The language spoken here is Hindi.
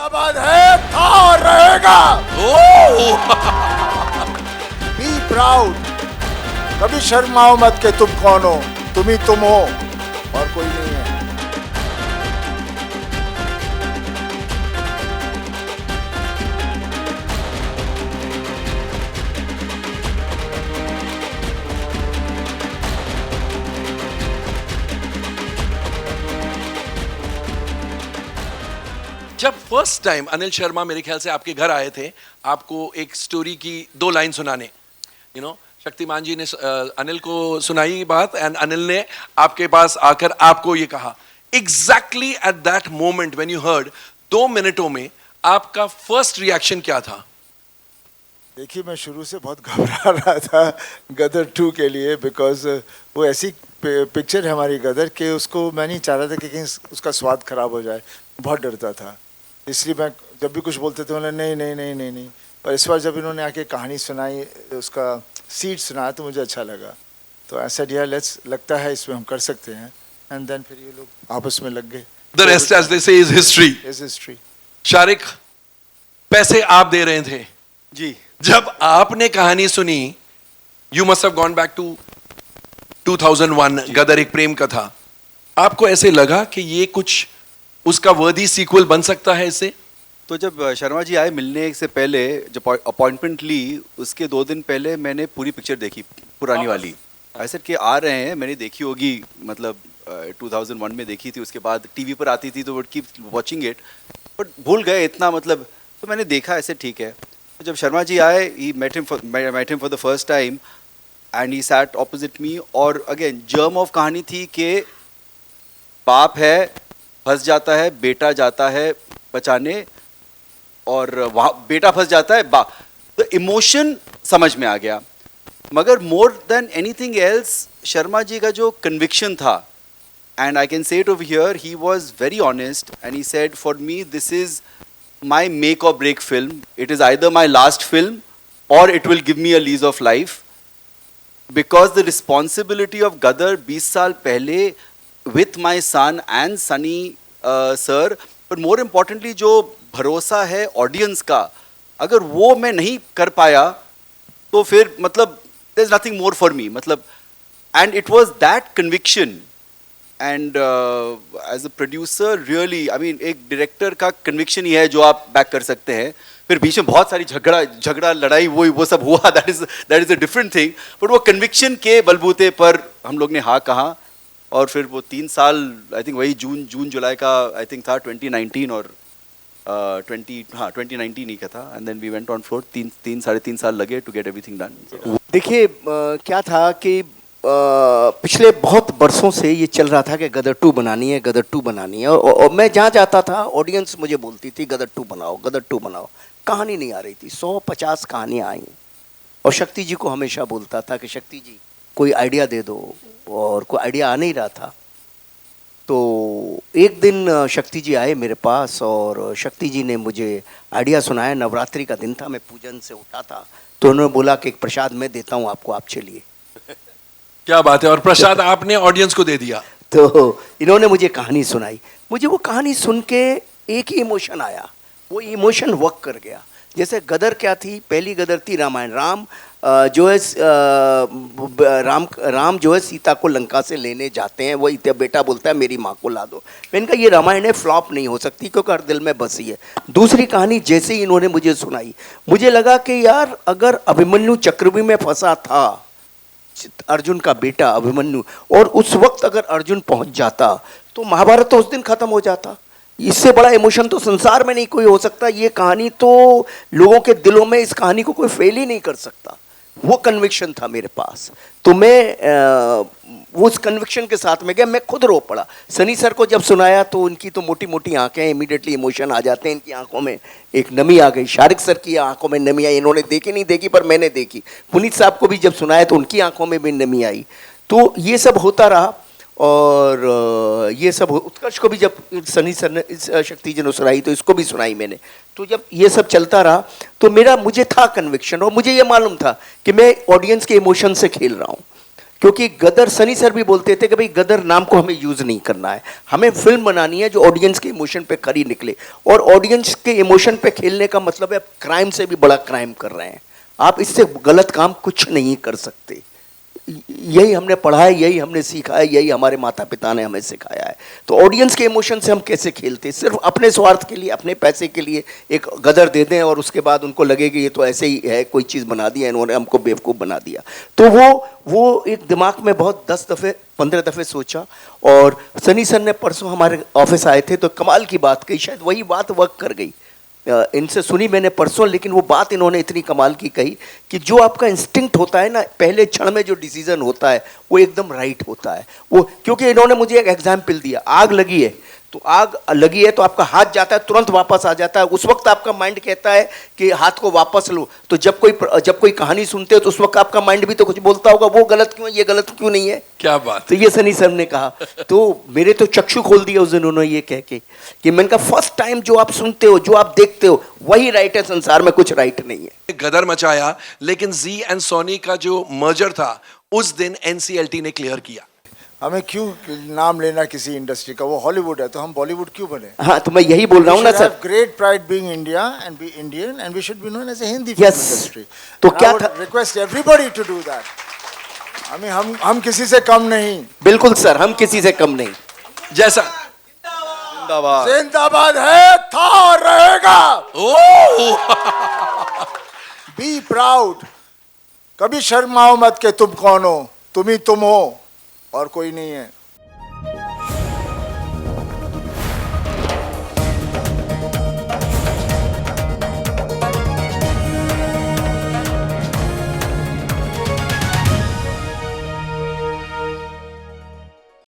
हैदराबाद है, था और रहेगा। Be proud. कभी शर्माओ मत कि तुम कौन हो, तुम ही तुम हो और कोई नहीं है। जब फर्स्ट टाइम अनिल शर्मा मेरे ख्याल से आपके घर आए थे आपको एक स्टोरी की 2 लाइन सुनाने, शक्तिमान जी ने अनिल को सुनाई बात एंड अनिल ने आपके पास आकर आपको ये कहा, exactly at that moment when you heard, 2 मिनटों में आपका फर्स्ट रिएक्शन क्या था? देखिए, मैं शुरू से बहुत घबरा रहा था गदर 2 के लिए, बिकॉज वो ऐसी पिक्चर है हमारी गदर के, उसको मैं नहीं चाह रहा था कि कहीं उसका स्वाद खराब हो जाए। बहुत डरता था, इसलिए मैं जब भी कुछ बोलते थे उन्होंने नहीं नहीं नहीं नहीं नहीं। पर इस बार जब इन्होंने आके कहानी सुनाई, उसका सीड सुनाया, तो मुझे अच्छा लगा। तो ऐसा डियर लेट्स, लगता है इसमें हम कर सकते हैं। एंड देन फिर ये लोग आपस में लग गए। The rest, as they say, is history. Is history. Shariq, पैसे आप दे रहे थे जी। जब आपने कहानी सुनी, you must have gone back to 2001, Gadar Ek Prem कथा। आपको ऐसे लगा कि ये कुछ उसका वर्दी सीक्वल बन सकता है इससे? तो जब शर्मा जी आए मिलने से पहले, जब अपॉइंटमेंट ली, उसके 2 दिन पहले मैंने पूरी पिक्चर देखी, पुरानी वाली। ऐसे कि आ रहे हैं, मैंने देखी होगी, मतलब 2001 में देखी थी, उसके बाद टीवी पर आती थी तो would keep watching it, but भूल गए इतना, मतलब। तो मैंने देखा, ऐसे ठीक है। तो जब शर्मा जी आए, he met him for the first time and he sat opposite me. और अगेन जर्म ऑफ कहानी थी कि बाप है, फंस जाता है, बेटा जाता है बचाने, और वहाँ बेटा फंस जाता है, तो इमोशन समझ में आ गया। मगर more than anything else, Sharma ji का जो कन्विक्शन था, and I can say it over here, he was very honest and he said, for me this is my make और break film, it is either my last film और it will give me a lease of life, because the responsibility of Gadar 20 साल पहले with my son and Sunny sir, पर मोर इम्पॉर्टेंटली जो भरोसा है ऑडियंस का, अगर वो मैं नहीं कर पाया तो फिर मतलब there is nothing more for me, मतलब। And it was that conviction and as a producer really, I mean, एक डायरेक्टर का कन्विक्शन ही है जो आप बैक कर सकते हैं। फिर बीच में बहुत सारी झगड़ा लड़ाई वो सब हुआ, that is a different thing, but वो कन्विक्शन के बलबूते पर हम लोग ने हाँ कहा। और फिर वो 3 साल, आई थिंक वही जून जुलाई का आई थिंक था 2019, और 2019 ही का था। And then we went on floor, 3-3.5 साल लगे टू गेट एवरीथिंग डन। देखिए, क्या था कि पिछले बहुत बरसों से ये चल रहा था कि गदर 2 बनानी है, गदर 2 बनानी है, और मैं जहाँ जाता था ऑडियंस मुझे बोलती थी गदर 2 बनाओ, गदर 2 बनाओ। कहानी नहीं आ रही थी, 150 कहानियाँ आई, और शक्ति जी को हमेशा बोलता था कि शक्ति जी कोई आइडिया दे दो, और कोई आइडिया आ नहीं रहा था। तो एक दिन शक्ति जी आए मेरे पास, और शक्ति जी ने मुझे आइडिया सुनाया। नवरात्रि का दिन था, मैं पूजन से उठा था, तो उन्होंने बोला कि एक प्रसाद मैं देता हूँ आपको, आप चलिए। क्या बात है, और प्रसाद आपने ऑडियंस को दे दिया। तो इन्होंने मुझे कहानी सुनाई, मुझे वो कहानी सुन के एक ही इमोशन आया, वो इमोशन वर्क कर गया। जैसे गदर क्या थी, पहली गदर थी रामायण। राम जो है सीता को लंका से लेने जाते हैं, वही बेटा बोलता है मेरी माँ को ला दो। मैंने कहा ये रामायण है, फ्लॉप नहीं हो सकती क्योंकि हर दिल में बसी है। दूसरी कहानी जैसे ही इन्होंने मुझे सुनाई, मुझे लगा कि यार अगर अभिमन्यु चक्रव्यूह में फंसा था, अर्जुन का बेटा अभिमन्यु, और उस वक्त अगर अर्जुन पहुंच जाता तो महाभारत तो उस दिन खत्म हो जाता। इससे बड़ा इमोशन तो संसार में नहीं कोई हो सकता। ये कहानी तो लोगों के दिलों में, इस कहानी को कोई फेल ही नहीं कर सकता। वो कन्विक्शन था मेरे पास, तो मैं उस कन्विक्शन के साथ में गया। मैं खुद रो पड़ा। सनी सर को जब सुनाया तो उनकी तो मोटी मोटी आंखें, इमीडिएटली इमोशन आ जाते हैं, इनकी आंखों में एक नमी आ गई। शारिक सर की आंखों में नमी आई, इन्होंने देखी नहीं देखी पर मैंने देखी। पुनीत साहब को भी जब सुनाया तो उनकी आंखों में भी नमी आई। तो ये सब होता रहा, और ये सब उत्कर्ष को भी जब सनी सर ने, शक्ति जी ने सुनाई तो इसको भी सुनाई मैंने। तो जब ये सब चलता रहा तो मुझे था कन्विक्शन, और मुझे ये मालूम था कि मैं ऑडियंस के इमोशन से खेल रहा हूँ। क्योंकि गदर, सनी सर भी बोलते थे कि भाई गदर नाम को हमें यूज नहीं करना है, हमें फिल्म बनानी है जो ऑडियंस के इमोशन पे खरी निकले, और ऑडियंस के इमोशन पे खेलने का मतलब है क्राइम से भी बड़ा क्राइम कर रहे हैं आप, इससे गलत काम कुछ नहीं कर सकते। यही हमने पढ़ा है, यही हमने सीखा है, यही हमारे माता पिता ने हमें सिखाया है। तो ऑडियंस के इमोशन से हम कैसे खेलते, सिर्फ अपने स्वार्थ के लिए, अपने पैसे के लिए एक गदर दे दें और उसके बाद उनको लगे कि ये तो ऐसे ही है, कोई चीज़ बना दिया इन्होंने, हमको बेवकूफ़ बना दिया। तो वो एक दिमाग में बहुत 10 दफ़े 15 दफ़े सोचा। और सनी सर ने परसों हमारे ऑफिस आए थे तो कमाल की बात कही, शायद वही बात वर्क कर गई। इनसे सुनी मैंने परसों, लेकिन वो बात इन्होंने इतनी कमाल की कही कि जो आपका इंस्टिंक्ट होता है ना, पहले क्षण में जो डिसीजन होता है वो एकदम राइट होता है। वो क्योंकि इन्होंने मुझे एक एग्जाम्पल दिया, आग लगी है तो आग लगी है तो आपका हाथ जाता है, तुरंत वापस आ जाता है, उस वक्त आपका माइंड कहता है कि हाथ को वापस लो। तो जब कोई कहानी सुनते हो तो उस वक्त आपका माइंड भी तो कुछ बोलता होगा, वो गलत क्यों है, ये गलत क्यों नहीं है। क्या बात। तो ये सनी सर ने कहा, तो मेरे तो चक्षु खोल दिया उस दिन उन्होंने ये कह के कि मैंने कहा फर्स्ट टाइम जो आप सुनते हो, जो आप देखते हो, वही राइट है, संसार में कुछ राइट नहीं है। गदर मचाया, लेकिन जी एंड सोनी का जो मर्जर था उस दिन एनसीएलटी ने क्लियर किया। हमें क्यों नाम लेना किसी इंडस्ट्री का, वो हॉलीवुड है तो हम बॉलीवुड क्यों बने। हाँ, तो मैं यही बोल रहा हूँ ना sir, great pride being India and be Indian and we should be known as a Hindi Yes. Industry. तो क्या था, request everybody to do that. हमें हम किसी से कम नहीं। बिल्कुल सर, हम किसी से कम नहीं। जैसा जिंदाबाद। जिंदाबाद है, था और रहेगा। बी प्राउड, कभी शर्माओ मत के तुम कौन हो, तुम ही तुम हो और कोई नहीं है।